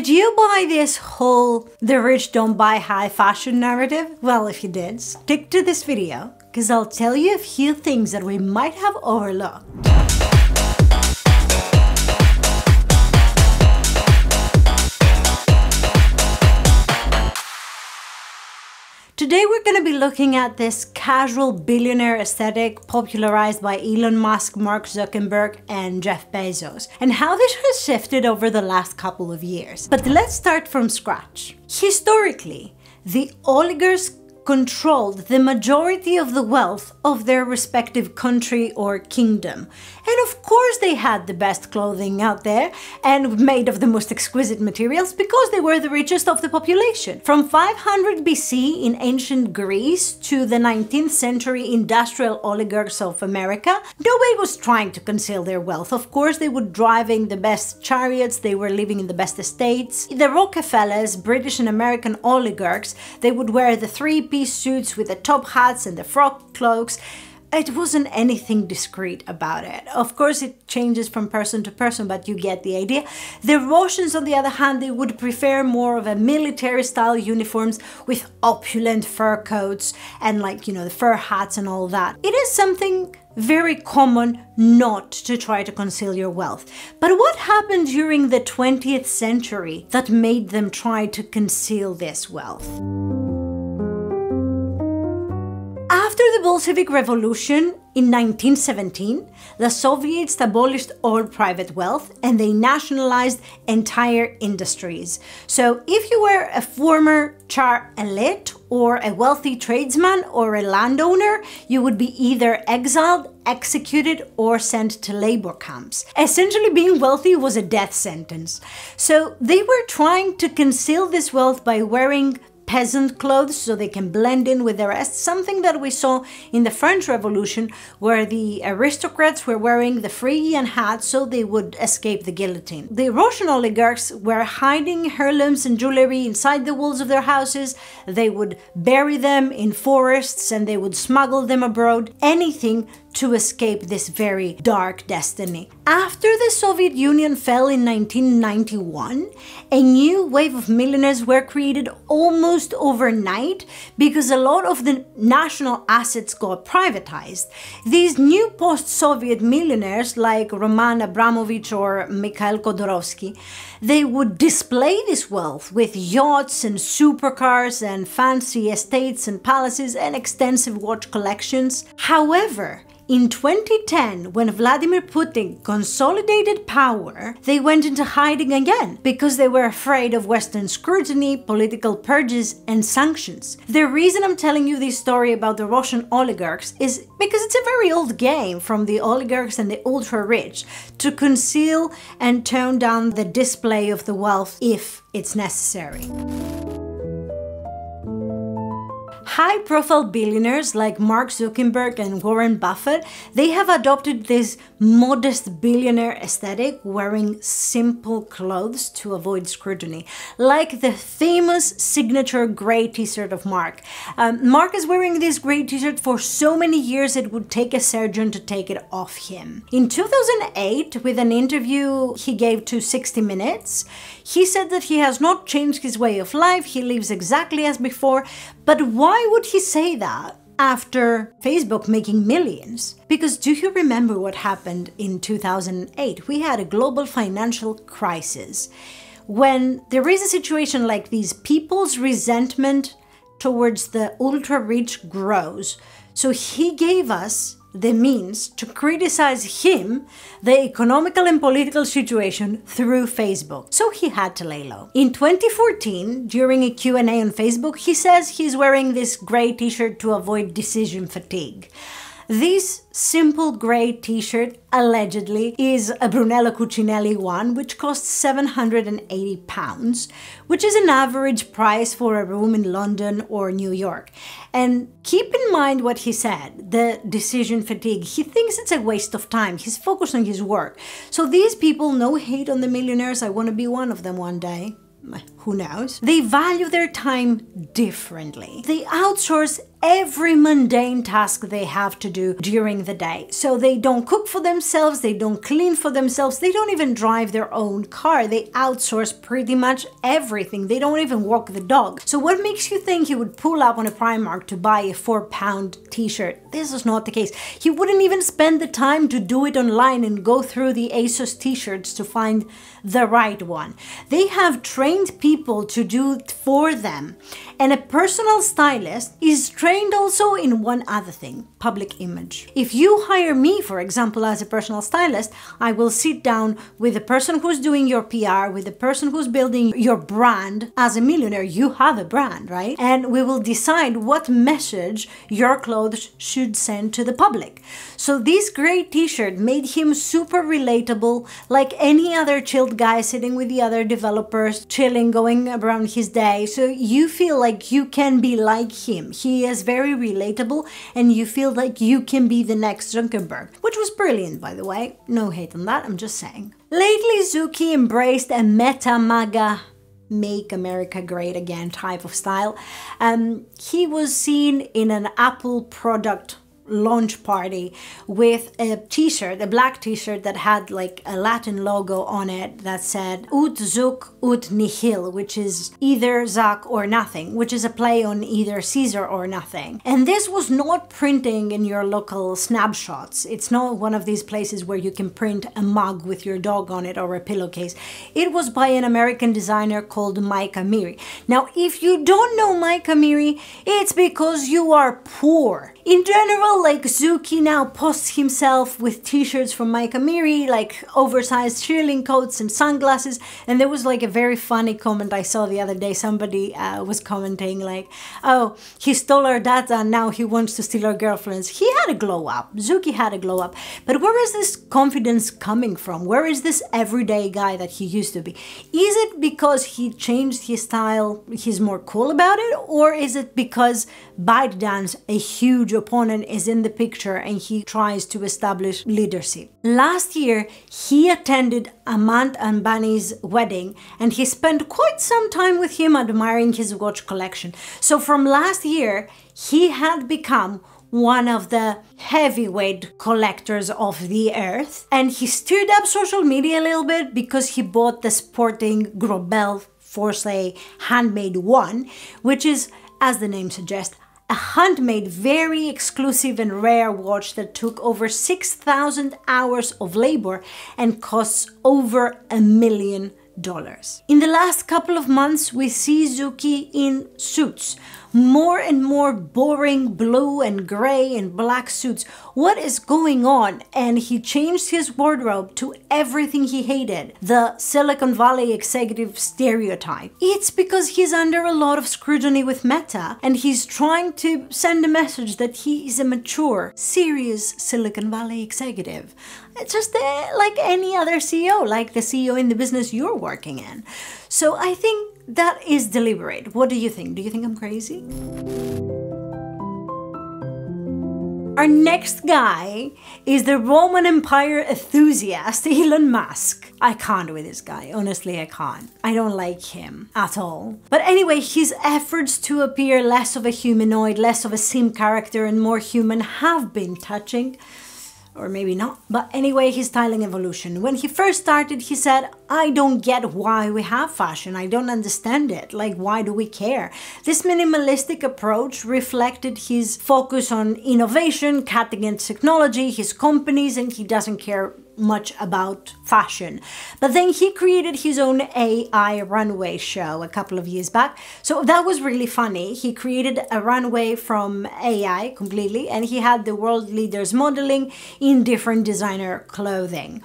Did you buy this whole the rich don't buy high fashion narrative? Well, if you did, stick to this video, because I'll tell you a few things that we might have overlooked. Today we're going to be looking at this casual billionaire aesthetic popularized by Elon Musk, Mark Zuckenberg and Jeff Bezos, and how this has shifted over the last couple of years. But let's start from scratch. Historically, the oligarchs controlled the majority of the wealth of their respective country or kingdom. And of course they had the best clothing out there and made of the most exquisite materials because they were the richest of the population. From 500 BC in ancient Greece to the 19th century industrial oligarchs of America, nobody was trying to conceal their wealth. Of course they were driving the best chariots, they were living in the best estates. The Rockefellers, British and American oligarchs, they would wear the three-piece suits with the top hats and the frock cloaks. It wasn't anything discreet about it. Of course, it changes from person to person, but you get the idea. The Russians, on the other hand, they would prefer more of a military-style uniforms with opulent fur coats and the fur hats and all that. It is something very common not to try to conceal your wealth. But what happened during the 20th century that made them try to conceal this wealth? After the Bolshevik Revolution in 1917, the Soviets abolished all private wealth and they nationalized entire industries. So if you were a former Tsar elite or a wealthy tradesman or a landowner, you would be either exiled, executed, or sent to labor camps. Essentially, being wealthy was a death sentence. So they were trying to conceal this wealth by wearing peasant clothes so they can blend in with the rest, something that we saw in the French Revolution where the aristocrats were wearing the Phrygian hat so they would escape the guillotine. The Russian oligarchs were hiding heirlooms and jewelry inside the walls of their houses, they would bury them in forests and they would smuggle them abroad, anything to escape this very dark destiny. After the Soviet Union fell in 1991, a new wave of millionaires were created almost overnight because a lot of the national assets got privatized. These new post-Soviet millionaires like Roman Abramovich or Mikhail Khodorkovsky, they would display this wealth with yachts and supercars and fancy estates and palaces and extensive watch collections. However, in 2010, when Vladimir Putin consolidated power, they went into hiding again because they were afraid of Western scrutiny, political purges, and sanctions. The reason I'm telling you this story about the Russian oligarchs is because it's a very old game from the oligarchs and the ultra-rich to conceal and tone down the display of the wealth if it's necessary. High-profile billionaires like Mark Zuckerberg and Warren Buffett, they have adopted this modest billionaire aesthetic, wearing simple clothes to avoid scrutiny, like the famous signature grey t-shirt of Mark. Mark is wearing this grey t-shirt for so many years it would take a surgeon to take it off him. In 2008, with an interview he gave to 60 Minutes, he said that he has not changed his way of life, he lives exactly as before. But why would he say that after Facebook making millions? Because do you remember what happened in 2008? We had a global financial crisis. When there is a situation like this, people's resentment towards the ultra-rich grows. So he gave us the means to criticize him, the economical and political situation, through Facebook. So he had to lay low. In 2014, during a Q&A on Facebook, he says he's wearing this grey t-shirt to avoid decision fatigue. This simple grey t-shirt allegedly is a Brunello Cucinelli one, which costs £780, which is an average price for a room in London or New York. And keep in mind what he said, the decision fatigue. He thinks it's a waste of time. He's focused on his work. So these people, no hate on the millionaires, I want to be one of them one day. Who knows? They value their time differently. They outsource every mundane task they have to do during the day. So they don't cook for themselves, they don't clean for themselves, they don't even drive their own car. They outsource pretty much everything. They don't even walk the dog. So what makes you think he would pull up on a Primark to buy a £4 t-shirt? This is not the case. He wouldn't even spend the time to do it online and go through the ASOS t-shirts to find the right one. They have trained people to do it for them. And a personal stylist is trained also in one other thing: public image. If you hire me, for example, as a personal stylist, I will sit down with the person who's doing your PR, with the person who's building your brand. As a millionaire, you have a brand, right? And we will decide what message your clothes should send to the public. So this great t-shirt made him super relatable, like any other chilled guy sitting with the other developers, chilling, going around his day. So you feel like you can be like him. He is very relatable and you feel like you can be the next Zuckenberg, which was brilliant, by the way. No hate on that, I'm just saying. Lately, Zuki embraced a meta MAGA, Make America Great Again type of style. He was seen in an Apple product launch party with a t-shirt, a black t-shirt that had like a Latin logo on it that said Ut Zuc ut nihil, which is either Zuck or nothing, which is a play on either Caesar or nothing. And this was not printing in your local snapshots. It's not one of these places where you can print a mug with your dog on it or a pillowcase. It was by an American designer called Mike Amiri. Now, if you don't know Mike Amiri, it's because you are poor. In general, like Zuki now posts himself with t-shirts from Mike Amiri, like oversized shearling coats and sunglasses. And there was like a very funny comment I saw the other day. Somebody was commenting like, oh, he stole our data and now he wants to steal our girlfriends. He had a glow up. Zuki had a glow up. But where is this confidence coming from? Where is this everyday guy that he used to be? Is it because he changed his style, he's more cool about it? Or is it because ByteDance, a huge opponent, is in the picture and he tries to establish leadership? Last year, he attended Amant Ambani's wedding and he spent quite some time with him admiring his watch collection. So from last year, he had become one of the heavyweight collectors of the earth, and he stirred up social media a little bit because he bought the sporting Grobel Force handmade one, which is, as the name suggests, a handmade, very exclusive and rare watch that took over 6,000 hours of labor and costs over $1 million. In the last couple of months, we see Zuki in suits. More and more boring blue and gray and black suits. What is going on? And he changed his wardrobe to everything he hated. The Silicon Valley executive stereotype. It's because he's under a lot of scrutiny with Meta and he's trying to send a message that he is a mature, serious Silicon Valley executive. It's just like any other CEO, like the CEO in the business you're working in. So I think that is deliberate. What do you think? Do you think I'm crazy? Our next guy is the Roman Empire enthusiast, Elon Musk. I can't with this guy. Honestly, I can't. I don't like him at all. But anyway, his efforts to appear less of a humanoid, less of a sim character and more human have been touching. Or maybe not. But anyway, his styling evolution. When he first started, he said, I don't get why we have fashion. I don't understand it. Like, why do we care? This minimalistic approach reflected his focus on innovation, cutting-edge technology, his companies, and he doesn't care much about fashion. But then he created his own AI runway show a couple of years back. So that was really funny. He created a runway from AI completely, and he had the world leaders modeling in different designer clothing.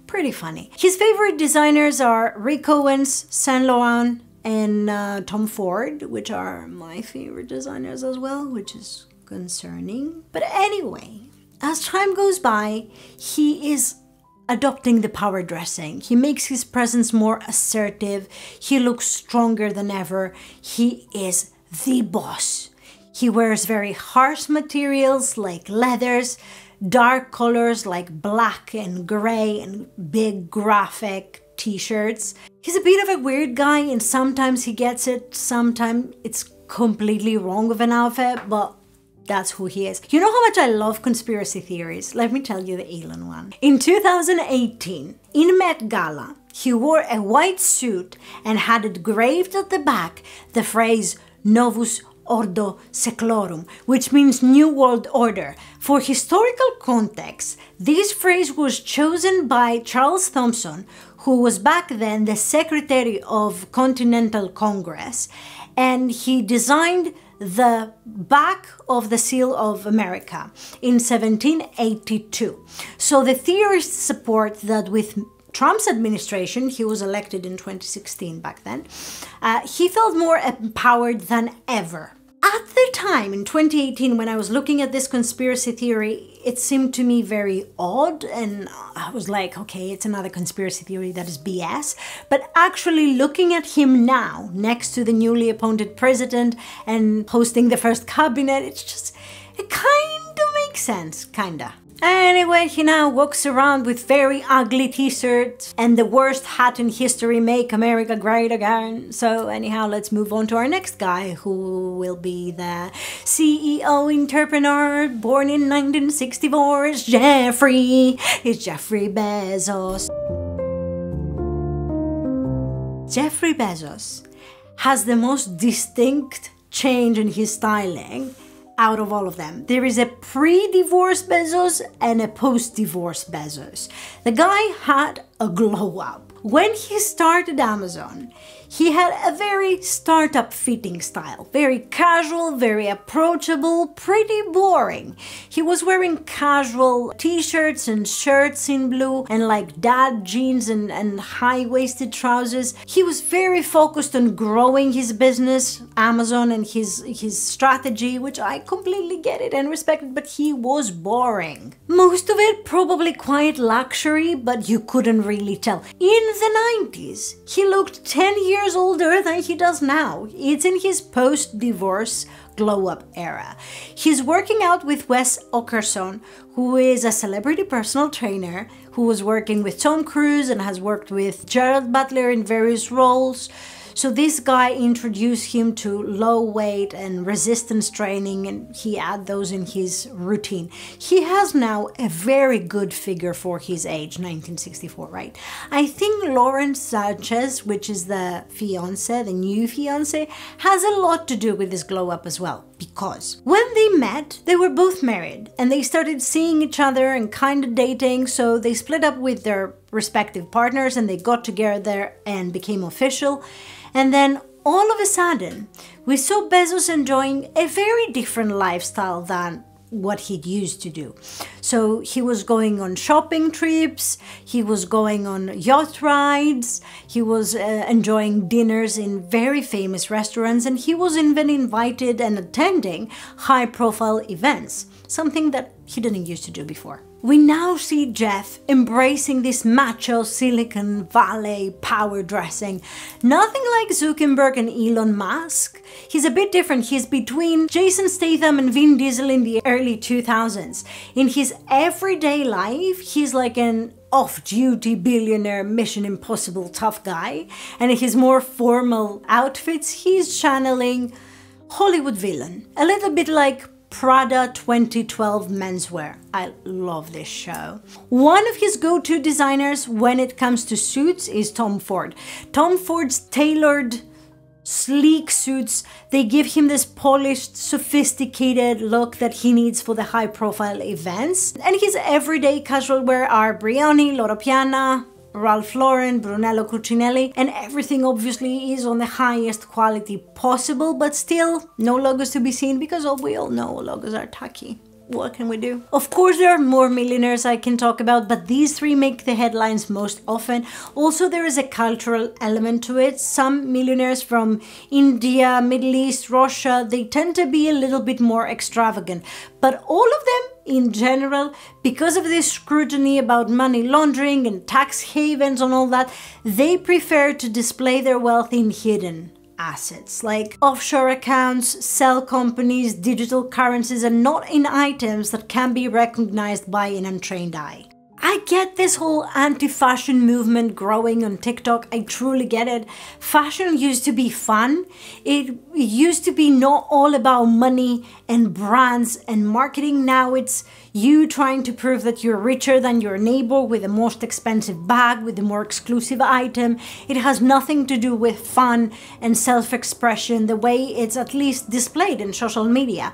Pretty funny. His favorite designers are Rick Owens, Saint Laurent, and Tom Ford, which are my favorite designers as well, which is concerning. But anyway, as time goes by, he is adopting the power dressing. He makes his presence more assertive. He looks stronger than ever. He is the boss. He wears very harsh materials like leathers, dark colors like black and gray, and big graphic t-shirts. He's a bit of a weird guy and sometimes he gets it, sometimes it's completely wrong with an outfit, but That's who he is. You know how much I love conspiracy theories? Let me tell you the Elon one. In 2018, in Met Gala, he wore a white suit and had engraved at the back the phrase Novus Ordo Seclorum, which means New World Order. For historical context, this phrase was chosen by Charles Thomson, who was back then the Secretary of Continental Congress, and he designed the back of the seal of America in 1782. So the theorists support that with Trump's administration, he was elected in 2016 back then, he felt more empowered than ever. At the time, in 2018, when I was looking at this conspiracy theory, it seemed to me very odd, and I was like, okay, it's another conspiracy theory that is BS. But actually looking at him now, next to the newly appointed president and hosting the first cabinet, it kind of makes sense, kinda. Anyway, he now walks around with very ugly t-shirts and the worst hat in history, Make America Great Again. So anyhow, let's move on to our next guy, who will be the CEO entrepreneur, born in 1964, is Jeffrey Bezos. Jeffrey Bezos has the most distinct change in his styling out of all of them. There is a pre-divorce Bezos and a post-divorce Bezos. The guy had a glow up. When he started Amazon, he had a very startup fitting style. Very casual, very approachable, pretty boring. He was wearing casual t-shirts and shirts in blue and like dad jeans and high-waisted trousers. He was very focused on growing his business, Amazon, and his strategy, which I completely get it and respect it, but he was boring. Most of it probably quite luxury, but you couldn't really tell. In the 90s, he looked 10 years older than he does now. It's in his post-divorce glow-up era. He's working out with Wes Okerson, who is a celebrity personal trainer who was working with Tom Cruise and has worked with Gerald Butler in various roles. So this guy introduced him to low weight and resistance training, and he had those in his routine. He has now a very good figure for his age, 1964, right? I think Lauren Sanchez, which is the fiance, the new fiance, has a lot to do with this glow up as well. Because when they met, they were both married and they started seeing each other and kind of dating. So they split up with their respective partners and they got together and became official. And then all of a sudden, we saw Bezos enjoying a very different lifestyle than what he'd used to do. So he was going on shopping trips, he was going on yacht rides, he was enjoying dinners in very famous restaurants, and he was even invited and attending high-profile events, something that he didn't used to do before. We now see Jeff embracing this macho Silicon Valley power dressing. Nothing like Zuckenberg and Elon Musk. He's a bit different. He's between Jason Statham and Vin Diesel in the early 2000s. In his everyday life, he's like an off-duty billionaire, Mission Impossible tough guy. And in his more formal outfits, he's channeling Hollywood villain. A little bit like Prada 2012 menswear. I love this show. One of his go-to designers when it comes to suits is Tom Ford. Tom Ford's tailored, sleek suits, they give him this polished, sophisticated look that he needs for the high-profile events. And his everyday casual wear are Brioni, Loro Piana, Ralph Lauren, Brunello Cucinelli, and everything obviously is on the highest quality possible, but still no logos to be seen because we all know logos are tacky. What can we do? Of course, there are more millionaires I can talk about, but these three make the headlines most often. Also, there is a cultural element to it. Some millionaires from India, Middle East, Russia, they tend to be a little bit more extravagant. But all of them, in general, because of this scrutiny about money laundering and tax havens and all that, they prefer to display their wealth in hidden assets like offshore accounts, cell companies, digital currencies, and not in items that can be recognized by an untrained eye. I get this whole anti-fashion movement growing on TikTok. I truly get it. Fashion used to be fun. It used to be not all about money and brands and marketing. Now it's you trying to prove that you're richer than your neighbor with the most expensive bag, with the more exclusive item. It has nothing to do with fun and self-expression the way it's at least displayed in social media.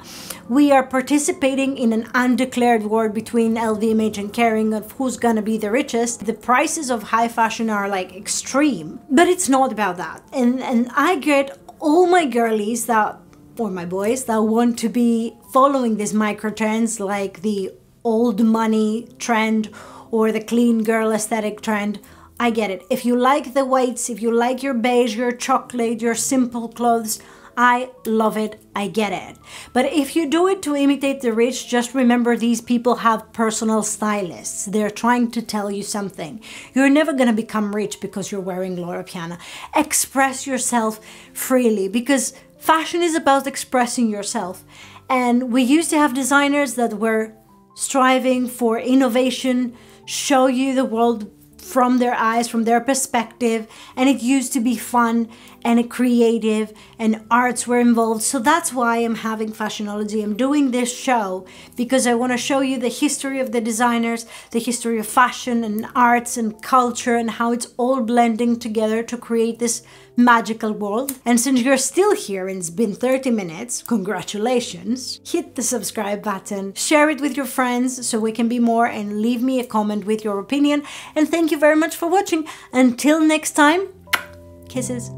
We are participating in an undeclared war between LVMH and Kering of who's gonna be the richest. The prices of high fashion are like extreme, but it's not about that. And I get all my girlies that, or my boys, that want to be following these micro trends like the old money trend or the clean girl aesthetic trend. I get it. If you like the whites, if you like your beige, your chocolate, your simple clothes, I love it, I get it. But if you do it to imitate the rich, just remember these people have personal stylists. They're trying to tell you something. You're never gonna become rich because you're wearing Loro Piana. Express yourself freely, because fashion is about expressing yourself. And we used to have designers that were striving for innovation, show you the world from their eyes, from their perspective, and it used to be fun and creative and arts were involved. So that's why I'm having Fashionology. I'm doing this show because I want to show you the history of the designers, the history of fashion and arts and culture and how it's all blending together to create this magical world. And since you're still here and it's been 30 minutes, congratulations, hit the subscribe button, share it with your friends so we can be more, and leave me a comment with your opinion. And thank you very much for watching. Until next time, kisses.